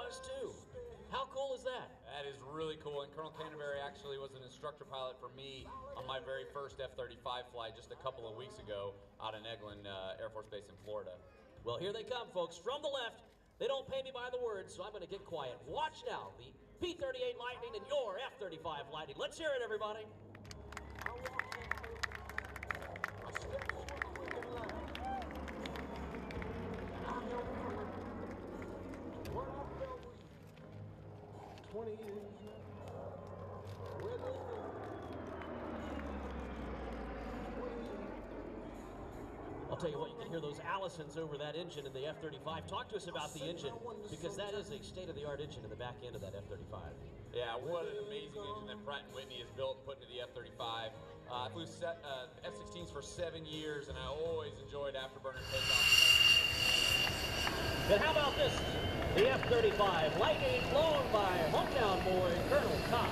does too. How cool is that? That is really cool, and Colonel Canterbury actually was an instructor pilot for me on my very first F-35 flight just a couple of weeks ago out in Eglin Air Force Base in Florida. Well, here they come, folks, from the left. They don't pay me by the word, so I'm going to get quiet. Watch now, the P-38 Lightning and your F-35 Lightning. Let's hear it, everybody. I stepped through the wicked line. I know what I felt was 20 years now. Well, I'll tell you what, you can hear those Allisons over that engine in the F-35. Talk to us about the engine, because that is a state-of-the-art engine in the back end of that F-35. Yeah, what an amazing engine that Pratt & Whitney has built and put into the F-35. I flew F-16s for 7 years, and I always enjoyed afterburner takeoff. But how about this? The F-35 Lightning flown by hometown boy Colonel Todd.